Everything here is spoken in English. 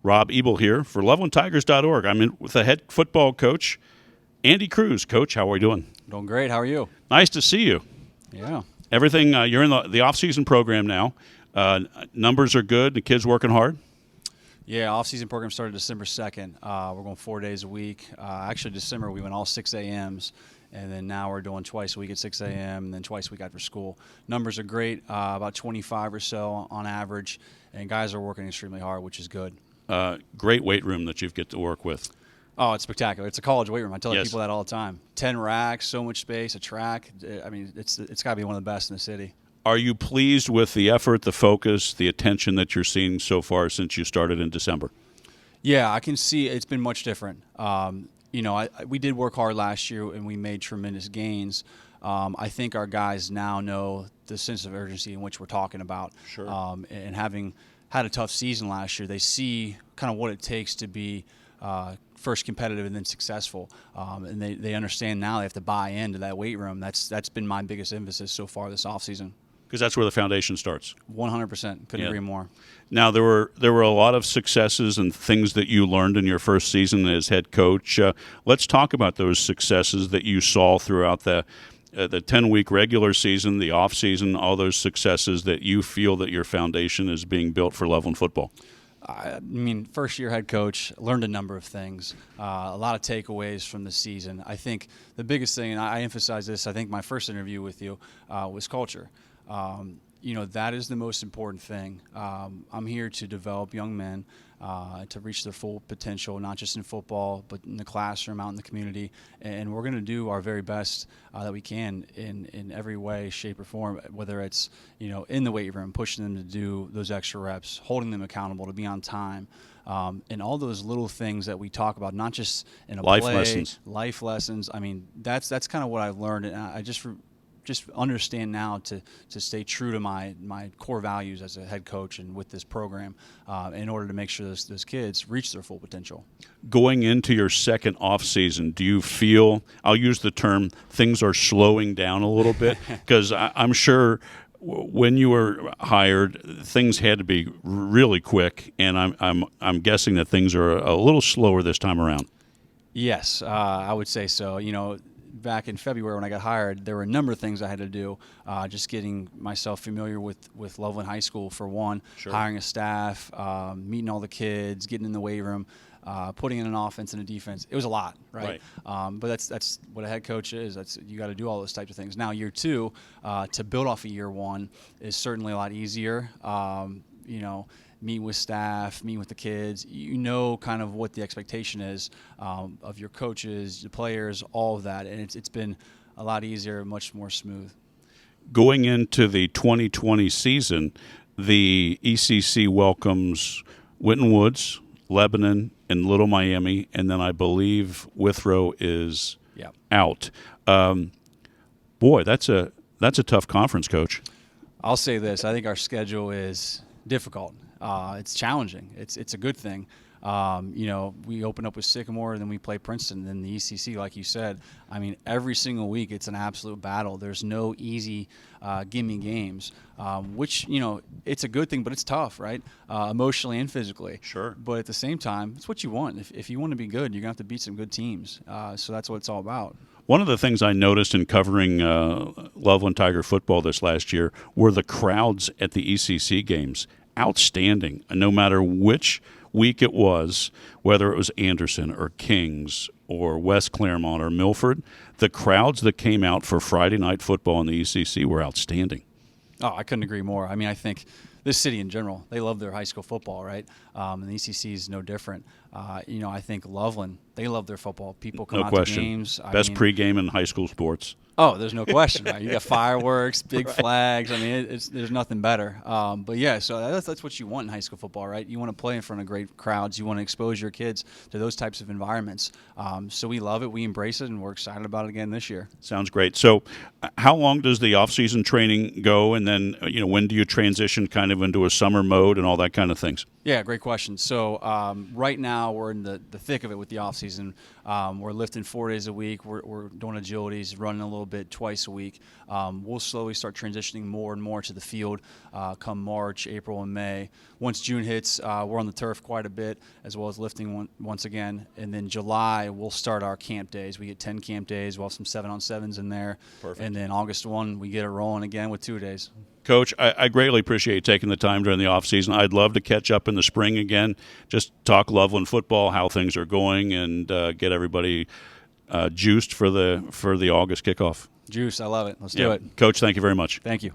Rob Ebel here for LovelandTigers.org. I'm in with the head football coach, Andy Cruse. Coach, how are we doing? Doing great. How are you? Nice to see you. Yeah. Everything, you're in the off-season program now. Numbers are good. The kids working hard? Yeah, off-season program started December 2nd. We're going 4 days a week. Actually, December we went all 6 a.m.s, and then now we're doing twice a week at 6 a.m. and then twice a week after school. Numbers are great, about 25 or so on average, and guys are working extremely hard, which is good. Great weight room that you get to work with. Oh, it's spectacular. It's a college weight room. I tell Yes. people that all the time. 10 racks, so much space, a track. I mean, it's got to be one of the best in the city. Are you pleased with the effort, the focus, the attention that you're seeing so far since you started in December? Yeah, I can see it's been much different. We did work hard last year, and we made tremendous gains. I think our guys now know the sense of urgency in which we're talking about. Sure. And having had a tough season last year, they see kind of what it takes to be first competitive and then successful. And they understand now they have to buy into that weight room. That's been my biggest emphasis so far this offseason. Because that's where the foundation starts. 100%. Couldn't agree more. Now, there were a lot of successes and things that you learned in your first season as head coach. Let's talk about those successes that you saw throughout the 10-week regular season, the off season, all those successes that you feel that your foundation is being built for Loveland football. I mean, first-year head coach, learned a number of things, a lot of takeaways from the season. I think the biggest thing, and I emphasize this, I think my first interview with you was culture. That is the most important thing. I'm here to develop young men to reach their full potential, not just in football, but in the classroom, out in the community. And we're going to do our very best that we can in every way, shape, or form, whether it's, in the weight room, pushing them to do those extra reps, holding them accountable to be on time, and all those little things that we talk about, not just in a life play, lessons. Life lessons. I mean, that's kind of what I've learned. And I just understand now to stay true to my core values as a head coach and with this program in order to make sure those kids reach their full potential. Going into your second off season, do you feel, I'll use the term, things are slowing down a little bit? Because I'm sure when you were hired, things had to be really quick, and I'm guessing that things are a little slower this time around. Yes, I would say so. Back in February when I got hired, there were a number of things I had to do. Just getting myself familiar with Loveland High School for one, Sure. Hiring a staff, meeting all the kids, getting in the weight room, putting in an offense and a defense. It was a lot, right? But that's what a head coach is. You got to do all those types of things. Now, year two, to build off of year one is certainly a lot easier. Meet with staff, meet with the kids. You know kind of what the expectation is of your coaches, the players, all of that. And it's been a lot easier, much more smooth. Going into the 2020 season, the ECC welcomes Winton Woods, Lebanon, and Little Miami, and then I believe Withrow is out. Boy, that's a tough conference, Coach. I'll say this. I think our schedule is difficult. It's challenging. It's a good thing. We open up with Sycamore, then we play Princeton, then the ECC, like you said. I mean, every single week it's an absolute battle. There's no easy gimme games, which, it's a good thing, but it's tough, right? Emotionally and physically. Sure. But at the same time, it's what you want. If you want to be good, you're going to have to beat some good teams. So that's what it's all about. One of the things I noticed in covering Loveland Tiger football this last year were the crowds at the ECC games. Outstanding, no matter which week it was, whether it was Anderson or Kings or West Claremont or Milford, the crowds that came out for Friday night football in the ECC were outstanding. Oh, I couldn't agree more. I mean, I think this city in general, they love their high school football, right? And the ECC is no different. I think Loveland, they love their football. People come out to games. Best pregame in high school sports. Oh, there's no question, right? You got fireworks, big flags. I mean, there's nothing better. But yeah, so that's what you want in high school football, right? You want to play in front of great crowds. You want to expose your kids to those types of environments. So we love it. We embrace it, and we're excited about it again this year. Sounds great. So how long does the off-season training go, and then when do you transition kind kind of into a summer mode and all that kind of things? Yeah, great question. So right now we're in the thick of it with the off season. We're lifting 4 days a week. We're doing agilities, running a little bit twice a week. We'll slowly start transitioning more and more to the field come March, April, and May. Once June hits, we're on the turf quite a bit, as well as lifting once again. And then July, we'll start our camp days. We get 10 camp days. We'll have some 7-on-7s in there. Perfect. And then August 1, we get it rolling again with 2 days. Coach, I greatly appreciate taking the time during the off season. I'd love to catch up in the spring again, just talk Loveland football, how things are going, and get everybody juiced for the August kickoff. Juice, I love it. Let's do it. Coach, thank you very much. Thank you.